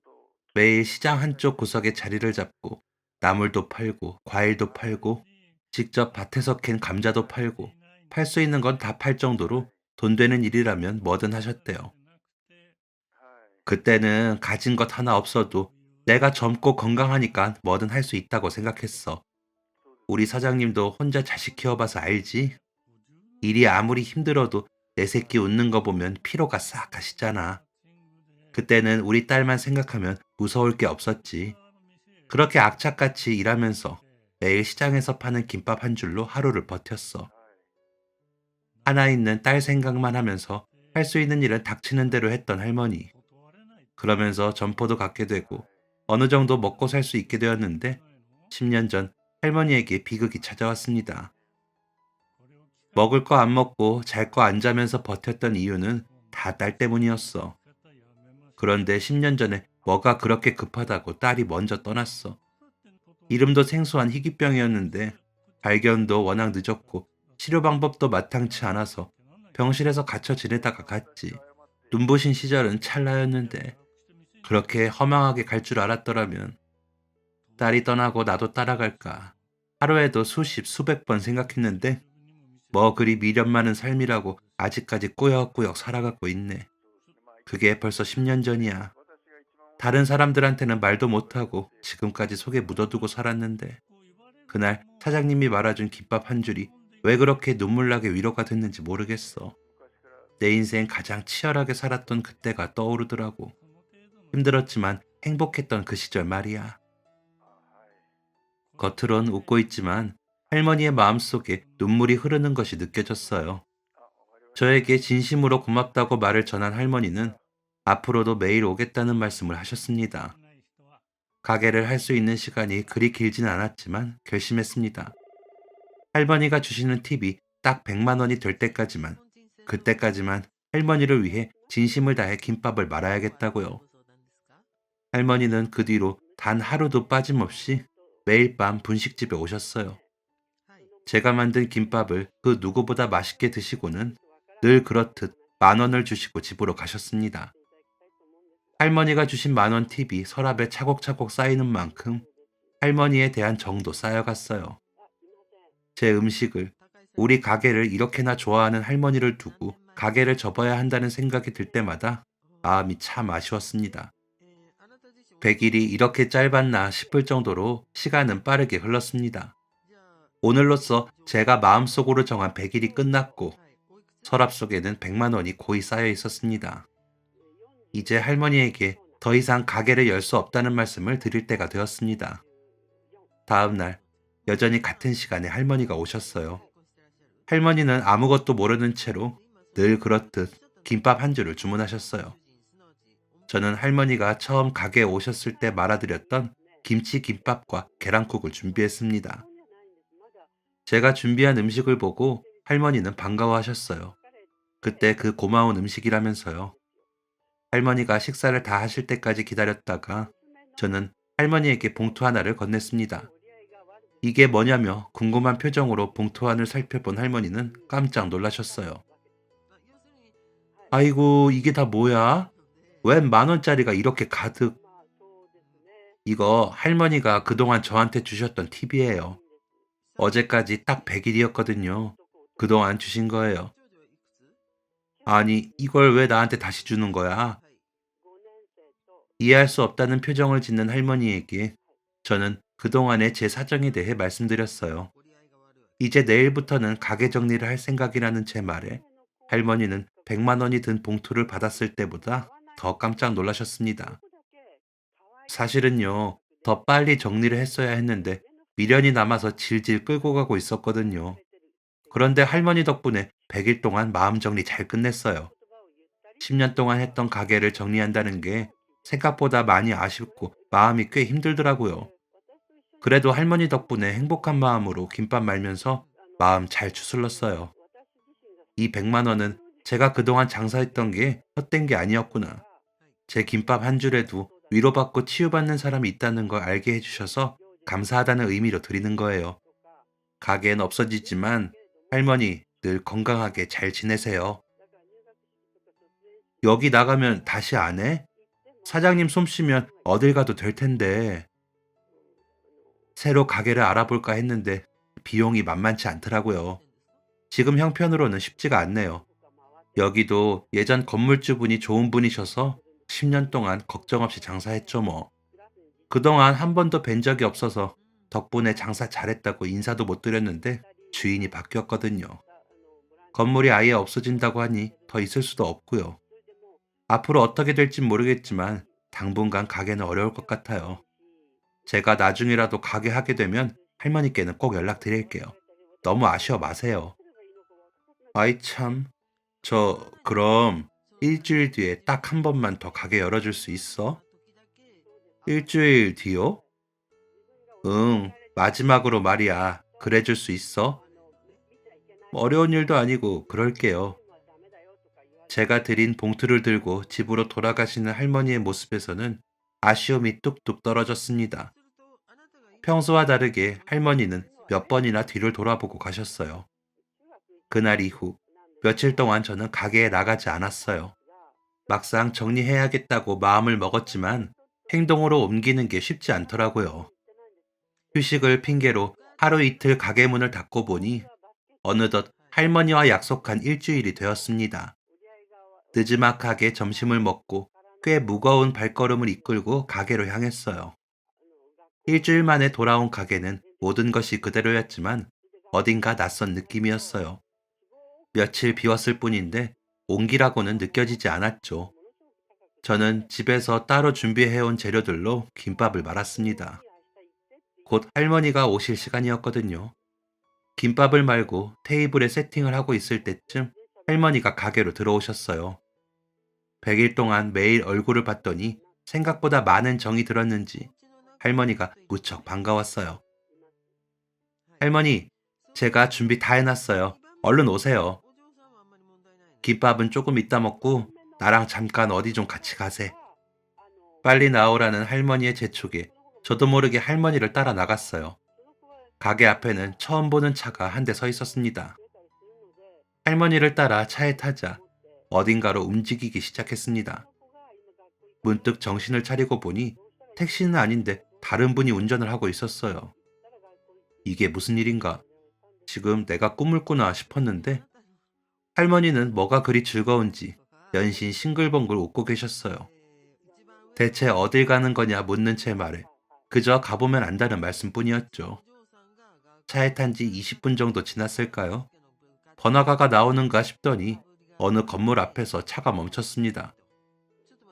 매일 시장 한쪽 구석에 자리를 잡고 나물도 팔고 과일도 팔고 직접 밭에서 캔 감자도 팔고 팔 수 있는 건 다 팔 정도로 돈 되는 일이라면 뭐든 하셨대요. 그때는 가진 것 하나 없어도 내가 젊고 건강하니까 뭐든 할 수 있다고 생각했어. 우리 사장님도 혼자 자식 키워봐서 알지? 일이 아무리 힘들어도 내 새끼 웃는 거 보면 피로가 싹 가시잖아. 그때는 우리 딸만 생각하면 무서울 게 없었지. 그렇게 악착같이 일하면서 매일 시장에서 파는 김밥 한 줄로 하루를 버텼어. 하나 있는 딸 생각만 하면서 할 수 있는 일은 닥치는 대로 했던 할머니. 그러면서 점포도 갖게 되고 어느 정도 먹고 살 수 있게 되었는데 10년 전 할머니에게 비극이 찾아왔습니다. 먹을 거 안 먹고 잘 거 안 자면서 버텼던 이유는 다 딸 때문이었어. 그런데 10년 전에 뭐가 그렇게 급하다고 딸이 먼저 떠났어. 이름도 생소한 희귀병이었는데 발견도 워낙 늦었고 치료 방법도 마땅치 않아서 병실에서 갇혀 지내다가 갔지. 눈부신 시절은 찰나였는데 그렇게 허망하게 갈 줄 알았더라면 딸이 떠나고 나도 따라갈까. 하루에도 수십 수백 번 생각했는데 뭐 그리 미련 많은 삶이라고 아직까지 꾸역꾸역 살아가고 있네. 그게 벌써 10년 전이야. 다른 사람들한테는 말도 못하고 지금까지 속에 묻어두고 살았는데 그날 사장님이 말아준 김밥 한 줄이 왜 그렇게 눈물나게 위로가 됐는지 모르겠어. 내 인생 가장 치열하게 살았던 그때가 떠오르더라고. 힘들었지만 행복했던 그 시절 말이야. 겉으론 웃고 있지만 할머니의 마음속에 눈물이 흐르는 것이 느껴졌어요. 저에게 진심으로 고맙다고 말을 전한 할머니는 앞으로도 매일 오겠다는 말씀을 하셨습니다. 가게를 할 수 있는 시간이 그리 길진 않았지만 결심했습니다. 할머니가 주시는 팁이 딱 100만 원이 될 때까지만, 그때까지만 할머니를 위해 진심을 다해 김밥을 말아야겠다고요. 할머니는 그 뒤로 단 하루도 빠짐없이 매일 밤 분식집에 오셨어요. 제가 만든 김밥을 그 누구보다 맛있게 드시고는 늘 그렇듯 10,000원을 주시고 집으로 가셨습니다. 할머니가 주신 10,000원 팁이 서랍에 차곡차곡 쌓이는 만큼 할머니에 대한 정도 쌓여갔어요. 제 음식을, 우리 가게를 이렇게나 좋아하는 할머니를 두고 가게를 접어야 한다는 생각이 들 때마다 마음이 참 아쉬웠습니다. 100일이 이렇게 짧았나 싶을 정도로 시간은 빠르게 흘렀습니다. 오늘로써 제가 마음속으로 정한 100일이 끝났고 서랍 속에는 100만 원이 고이 쌓여 있었습니다. 이제 할머니에게 더 이상 가게를 열 수 없다는 말씀을 드릴 때가 되었습니다. 다음 날 여전히 같은 시간에 할머니가 오셨어요. 할머니는 아무것도 모르는 채로 늘 그렇듯 김밥 한 줄을 주문하셨어요. 저는 할머니가 처음 가게에 오셨을 때 말아드렸던 김치김밥과 계란국을 준비했습니다. 제가 준비한 음식을 보고 할머니는 반가워하셨어요. 그때 그 고마운 음식이라면서요. 할머니가 식사를 다 하실 때까지 기다렸다가 저는 할머니에게 봉투 하나를 건넸습니다. 이게 뭐냐며 궁금한 표정으로 봉투 안을 살펴본 할머니는 깜짝 놀라셨어요. 아이고, 이게 다 뭐야? 웬 10,000원짜리가 이렇게 가득. 이거 할머니가 그동안 저한테 주셨던 팁이에요. 어제까지 딱 100일이었거든요. 그동안 주신 거예요. 아니, 이걸 왜 나한테 다시 주는 거야? 이해할 수 없다는 표정을 짓는 할머니에게 저는 그동안의 제 사정에 대해 말씀드렸어요. 이제 내일부터는 가게 정리를 할 생각이라는 제 말에 할머니는 100만 원이 든 봉투를 받았을 때보다 더 깜짝 놀라셨습니다. 사실은요, 더 빨리 정리를 했어야 했는데 미련이 남아서 질질 끌고 가고 있었거든요. 그런데 할머니 덕분에 100일 동안 마음 정리 잘 끝냈어요. 10년 동안 했던 가게를 정리한다는 게 생각보다 많이 아쉽고 마음이 꽤 힘들더라고요. 그래도 할머니 덕분에 행복한 마음으로 김밥 말면서 마음 잘 추슬렀어요. 이 100만 원은 제가 그동안 장사했던 게 헛된 게 아니었구나. 제 김밥 한 줄에도 위로받고 치유받는 사람이 있다는 걸 알게 해주셔서 감사하다는 의미로 드리는 거예요. 가게는 없어지지만 할머니 늘 건강하게 잘 지내세요. 여기 나가면 다시 안 해? 사장님 솜씨면 어딜 가도 될 텐데. 새로 가게를 알아볼까 했는데 비용이 만만치 않더라고요. 지금 형편으로는 쉽지가 않네요. 여기도 예전 건물주분이 좋은 분이셔서 10년 동안 걱정 없이 장사했죠 뭐. 그동안 한 번도 뵌 적이 없어서 덕분에 장사 잘했다고 인사도 못 드렸는데 주인이 바뀌었거든요. 건물이 아예 없어진다고 하니 더 있을 수도 없고요. 앞으로 어떻게 될진 모르겠지만 당분간 가게는 어려울 것 같아요. 제가 나중이라도 가게 하게 되면 할머니께는 꼭 연락드릴게요. 너무 아쉬워 마세요. 아이 참, 그럼 일주일 뒤에 딱 한 번만 더 가게 열어줄 수 있어? 일주일 뒤요? 응, 마지막으로 말이야. 그래줄 수 있어? 어려운 일도 아니고 그럴게요. 제가 드린 봉투를 들고 집으로 돌아가시는 할머니의 모습에서는 아쉬움이 뚝뚝 떨어졌습니다. 평소와 다르게 할머니는 몇 번이나 뒤를 돌아보고 가셨어요. 그날 이후 며칠 동안 저는 가게에 나가지 않았어요. 막상 정리해야겠다고 마음을 먹었지만 행동으로 옮기는 게 쉽지 않더라고요. 휴식을 핑계로 하루 이틀 가게 문을 닫고 보니 어느덧 할머니와 약속한 일주일이 되었습니다. 느지막하게 점심을 먹고 꽤 무거운 발걸음을 이끌고 가게로 향했어요. 일주일 만에 돌아온 가게는 모든 것이 그대로였지만 어딘가 낯선 느낌이었어요. 며칠 비웠을 뿐인데 온기라고는 느껴지지 않았죠. 저는 집에서 따로 준비해온 재료들로 김밥을 말았습니다. 곧 할머니가 오실 시간이었거든요. 김밥을 말고 테이블에 세팅을 하고 있을 때쯤 할머니가 가게로 들어오셨어요. 100일 동안 매일 얼굴을 봤더니 생각보다 많은 정이 들었는지 할머니가 무척 반가웠어요. 할머니, 제가 준비 다 해놨어요. 얼른 오세요. 김밥은 조금 이따 먹고 나랑 잠깐 어디 좀 같이 가세. 빨리 나오라는 할머니의 재촉에 저도 모르게 할머니를 따라 나갔어요. 가게 앞에는 처음 보는 차가 한 대 서 있었습니다. 할머니를 따라 차에 타자 어딘가로 움직이기 시작했습니다. 문득 정신을 차리고 보니 택시는 아닌데 다른 분이 운전을 하고 있었어요. 이게 무슨 일인가? 지금 내가 꿈을 꾸나 싶었는데 할머니는 뭐가 그리 즐거운지 연신 싱글벙글 웃고 계셨어요. 대체 어딜 가는 거냐 묻는 제 말에 그저 가보면 안다는 말씀뿐이었죠. 차에 탄 지 20분 정도 지났을까요? 번화가가 나오는가 싶더니 어느 건물 앞에서 차가 멈췄습니다.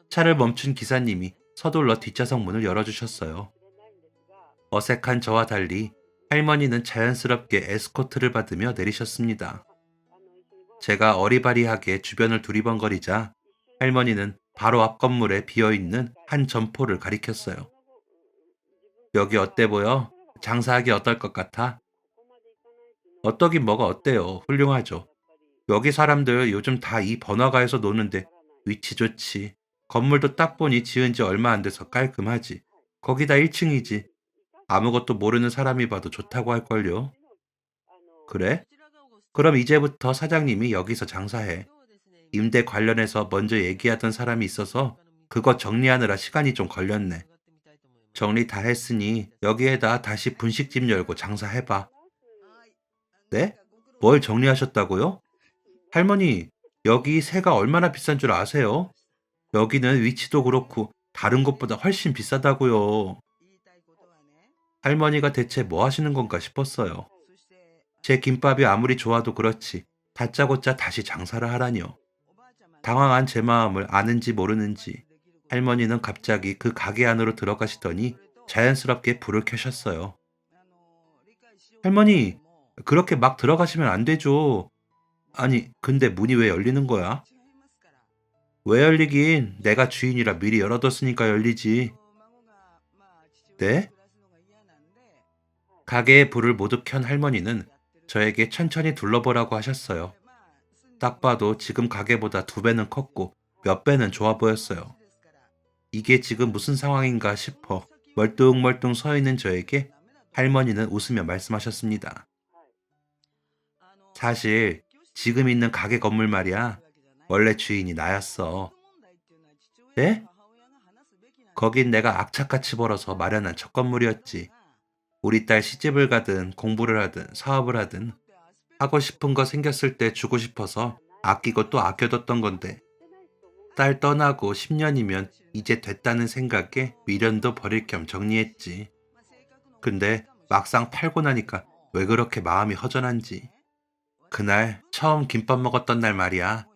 차를 멈춘 기사님이 서둘러 뒷좌석 문을 열어주셨어요. 어색한 저와 달리 할머니는 자연스럽게 에스코트를 받으며 내리셨습니다. 제가 어리바리하게 주변을 두리번거리자 할머니는 바로 앞 건물에 비어있는 한 점포를 가리켰어요. 여기 어때 보여? 장사하기 어떨 것 같아? 어떠긴 뭐가 어때요? 훌륭하죠. 여기 사람들 요즘 다 이 번화가에서 노는데 위치 좋지. 건물도 딱 보니 지은 지 얼마 안 돼서 깔끔하지. 거기다 1층이지. 아무것도 모르는 사람이 봐도 좋다고 할걸요. 그래? 그럼 이제부터 사장님이 여기서 장사해. 임대 관련해서 먼저 얘기하던 사람이 있어서 그거 정리하느라 시간이 좀 걸렸네. 정리 다 했으니 여기에다 다시 분식집 열고 장사해봐. 네? 뭘 정리하셨다고요? 할머니, 여기 새가 얼마나 비싼 줄 아세요? 여기는 위치도 그렇고 다른 곳보다 훨씬 비싸다고요. 할머니가 대체 뭐 하시는 건가 싶었어요. 제 김밥이 아무리 좋아도 그렇지 다짜고짜 다시 장사를 하라니요. 당황한 제 마음을 아는지 모르는지 할머니는 갑자기 그 가게 안으로 들어가시더니 자연스럽게 불을 켜셨어요. 할머니, 그렇게 막 들어가시면 안 되죠. 아니, 근데 문이 왜 열리는 거야? 왜 열리긴 내가 주인이라 미리 열어뒀으니까 열리지. 네? 가게의 불을 모두 켠 할머니는 저에게 천천히 둘러보라고 하셨어요. 딱 봐도 지금 가게보다 2배는 컸고 몇 배는 좋아 보였어요. 이게 지금 무슨 상황인가 싶어 멀뚱멀뚱 서 있는 저에게 할머니는 웃으며 말씀하셨습니다. 사실 지금 있는 가게 건물 말이야. 원래 주인이 나였어. 네? 거긴 내가 악착같이 벌어서 마련한 첫 건물이었지. 우리 딸 시집을 가든 공부를 하든 사업을 하든 하고 싶은 거 생겼을 때 주고 싶어서 아끼고 또 아껴뒀던 건데 딸 떠나고 10년이면 이제 됐다는 생각에 미련도 버릴 겸 정리했지. 근데 막상 팔고 나니까 왜 그렇게 마음이 허전한지. 그날 처음 김밥 먹었던 날 말이야.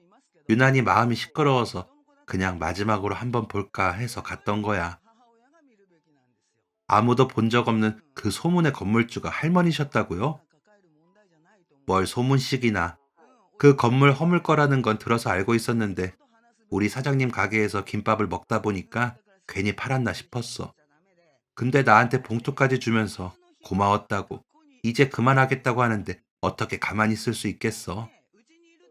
유난히 마음이 시끄러워서 그냥 마지막으로 한번 볼까 해서 갔던 거야. 아무도 본 적 없는 그 소문의 건물주가 할머니셨다고요? 뭘 소문씩이나. 그 건물 허물 거라는 건 들어서 알고 있었는데 우리 사장님 가게에서 김밥을 먹다 보니까 괜히 팔았나 싶었어. 근데 나한테 봉투까지 주면서 고마웠다고 이제 그만하겠다고 하는데 어떻게 가만히 있을 수 있겠어?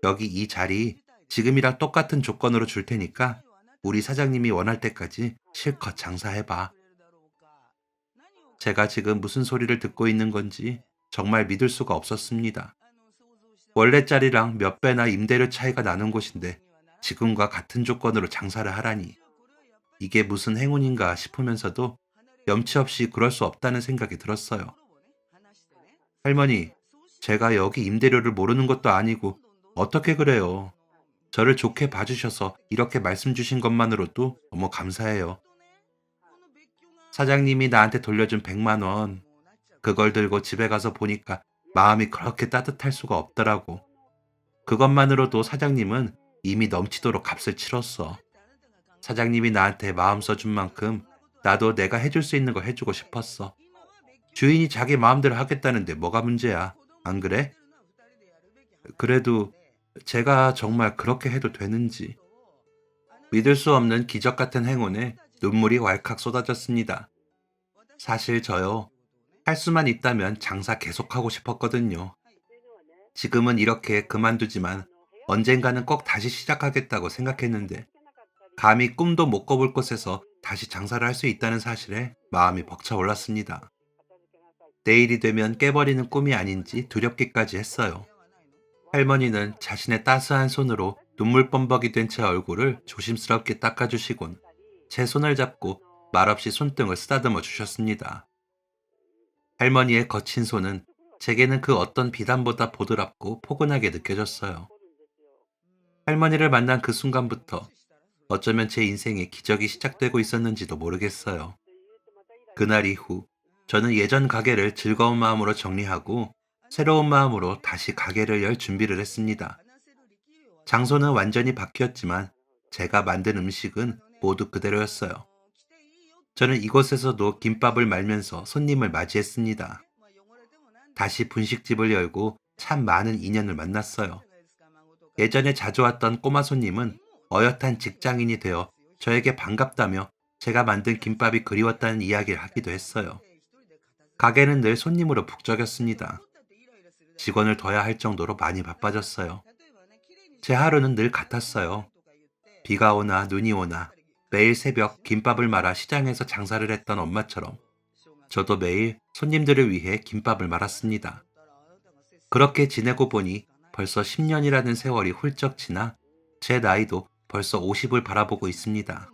여기 이 자리 지금이랑 똑같은 조건으로 줄 테니까 우리 사장님이 원할 때까지 실컷 장사해봐. 제가 지금 무슨 소리를 듣고 있는 건지 정말 믿을 수가 없었습니다. 원래 자리랑 몇 배나 임대료 차이가 나는 곳인데 지금과 같은 조건으로 장사를 하라니 이게 무슨 행운인가 싶으면서도 염치 없이 그럴 수 없다는 생각이 들었어요. 할머니, 제가 여기 임대료를 모르는 것도 아니고 어떻게 그래요? 저를 좋게 봐주셔서 이렇게 말씀 주신 것만으로도 너무 감사해요. 사장님이 나한테 돌려준 100만 원, 그걸 들고 집에 가서 보니까 마음이 그렇게 따뜻할 수가 없더라고. 그것만으로도 사장님은 이미 넘치도록 값을 치렀어. 사장님이 나한테 마음 써준 만큼 나도 내가 해줄 수 있는 거 해주고 싶었어. 주인이 자기 마음대로 하겠다는데 뭐가 문제야? 안 그래? 그래도 제가 정말 그렇게 해도 되는지. 믿을 수 없는 기적 같은 행운에 눈물이 왈칵 쏟아졌습니다. 사실 저요, 할 수만 있다면 장사 계속하고 싶었거든요. 지금은 이렇게 그만두지만 언젠가는 꼭 다시 시작하겠다고 생각했는데 감히 꿈도 못 꿔볼 곳에서 다시 장사를 할 수 있다는 사실에 마음이 벅차올랐습니다. 내일이 되면 깨버리는 꿈이 아닌지 두렵기까지 했어요. 할머니는 자신의 따스한 손으로 눈물 범벅이 된 제 얼굴을 조심스럽게 닦아주시곤 제 손을 잡고 말없이 손등을 쓰다듬어 주셨습니다. 할머니의 거친 손은 제게는 그 어떤 비단보다 보드랍고 포근하게 느껴졌어요. 할머니를 만난 그 순간부터 어쩌면 제 인생에 기적이 시작되고 있었는지도 모르겠어요. 그날 이후 저는 예전 가게를 즐거운 마음으로 정리하고 새로운 마음으로 다시 가게를 열 준비를 했습니다. 장소는 완전히 바뀌었지만 제가 만든 음식은 모두 그대로였어요. 저는 이곳에서도 김밥을 말면서 손님을 맞이했습니다. 다시 분식집을 열고 참 많은 인연을 만났어요. 예전에 자주 왔던 꼬마 손님은 어엿한 직장인이 되어 저에게 반갑다며 제가 만든 김밥이 그리웠다는 이야기를 하기도 했어요. 가게는 늘 손님으로 북적였습니다. 직원을 둬야 할 정도로 많이 바빠졌어요. 제 하루는 늘 같았어요. 비가 오나 눈이 오나 매일 새벽 김밥을 말아 시장에서 장사를 했던 엄마처럼 저도 매일 손님들을 위해 김밥을 말았습니다. 그렇게 지내고 보니 벌써 10년이라는 세월이 훌쩍 지나 제 나이도 벌써 50을 바라보고 있습니다.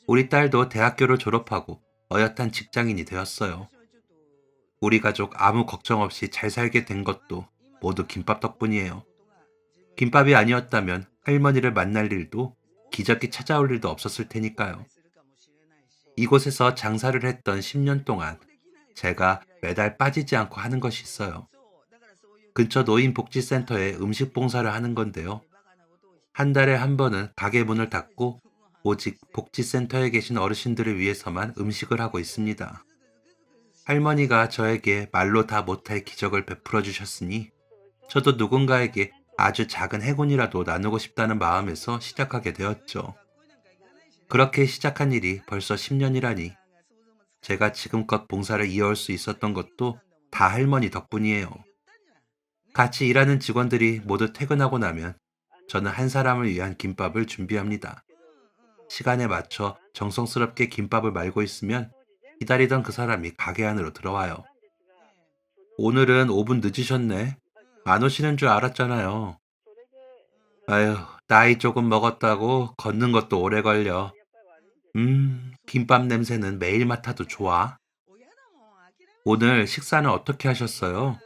우리 딸도 대학교를 졸업하고 어엿한 직장인이 되었어요. 우리 가족 아무 걱정 없이 잘 살게 된 것도 모두 김밥 덕분이에요. 김밥이 아니었다면 할머니를 만날 일도 기적이 찾아올 일도 없었을 테니까요. 이곳에서 장사를 했던 10년 동안 제가 매달 빠지지 않고 하는 것이 있어요. 근처 노인복지센터에 음식 봉사를 하는 건데요. 한 달에 한 번은 가게 문을 닫고 오직 복지센터에 계신 어르신들을 위해서만 음식을 하고 있습니다. 할머니가 저에게 말로 다 못할 기적을 베풀어 주셨으니 저도 누군가에게 아주 작은 행운이라도 나누고 싶다는 마음에서 시작하게 되었죠. 그렇게 시작한 일이 벌써 10년이라니 제가 지금껏 봉사를 이어올 수 있었던 것도 다 할머니 덕분이에요. 같이 일하는 직원들이 모두 퇴근하고 나면 저는 한 사람을 위한 김밥을 준비합니다. 시간에 맞춰 정성스럽게 김밥을 말고 있으면 기다리던 그 사람이 가게 안으로 들어와요. 오늘은 5분 늦으셨네. 안 오시는 줄 알았잖아요. 아휴, 나이 조금 먹었다고 걷는 것도 오래 걸려. 김밥 냄새는 매일 맡아도 좋아. 오늘 식사는 어떻게 하셨어요?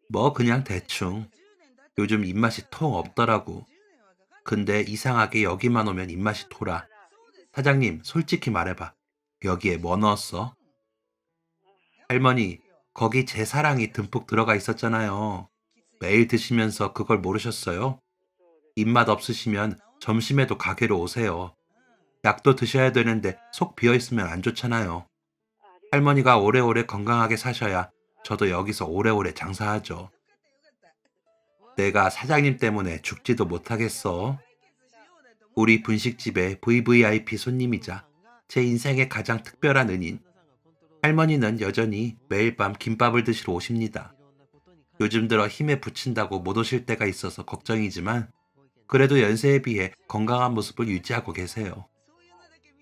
뭐 그냥 대충. 요즘 입맛이 통 없더라고. 근데 이상하게 여기만 오면 입맛이 돌아. 사장님, 솔직히 말해봐. 여기에 뭐 넣었어? 할머니, 거기 제 사랑이 듬뿍 들어가 있었잖아요. 매일 드시면서 그걸 모르셨어요? 입맛 없으시면 점심에도 가게로 오세요. 약도 드셔야 되는데 속 비어 있으면 안 좋잖아요. 할머니가 오래오래 건강하게 사셔야 저도 여기서 오래오래 장사하죠. 내가 사장님 때문에 죽지도 못하겠어. 우리 분식집의 VVIP 손님이자 제 인생의 가장 특별한 은인. 할머니는 여전히 매일 밤 김밥을 드시러 오십니다. 요즘 들어 힘에 부친다고 못 오실 때가 있어서 걱정이지만 그래도 연세에 비해 건강한 모습을 유지하고 계세요.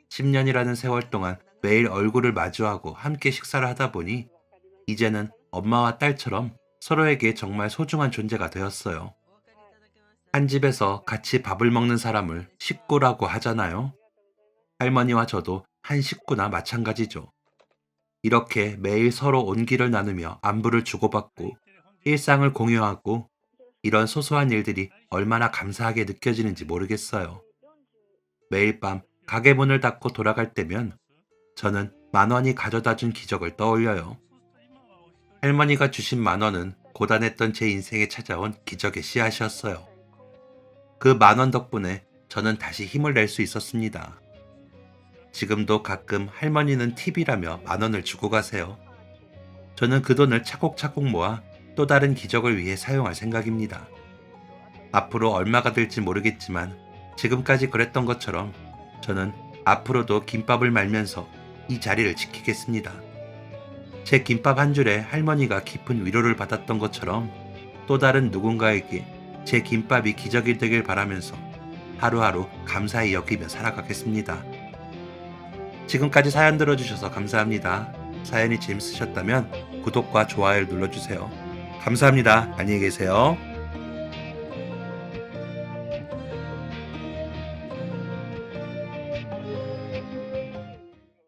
10년이라는 세월 동안 매일 얼굴을 마주하고 함께 식사를 하다 보니 이제는 엄마와 딸처럼 서로에게 정말 소중한 존재가 되었어요. 한 집에서 같이 밥을 먹는 사람을 식구라고 하잖아요. 할머니와 저도 한 식구나 마찬가지죠. 이렇게 매일 서로 온기를 나누며 안부를 주고받고 일상을 공유하고 이런 소소한 일들이 얼마나 감사하게 느껴지는지 모르겠어요. 매일 밤 가게 문을 닫고 돌아갈 때면 저는 10,000원이 가져다 준 기적을 떠올려요. 할머니가 주신 10,000원은 고단했던 제 인생에 찾아온 기적의 씨앗이었어요. 그 10,000원 덕분에 저는 다시 힘을 낼 수 있었습니다. 지금도 가끔 할머니는 팁이라며 10,000원을 주고 가세요. 저는 그 돈을 차곡차곡 모아 또 다른 기적을 위해 사용할 생각입니다. 앞으로 얼마가 될지 모르겠지만 지금까지 그랬던 것처럼 저는 앞으로도 김밥을 말면서 이 자리를 지키겠습니다. 제 김밥 한 줄에 할머니가 깊은 위로를 받았던 것처럼 또 다른 누군가에게 제 김밥이 기적이 되길 바라면서 하루하루 감사히 여기며 살아가겠습니다. 지금까지 사연 들어주셔서 감사합니다. 사연이 재밌으셨다면 구독과 좋아요를 눌러주세요. 감사합니다. 안녕히 계세요.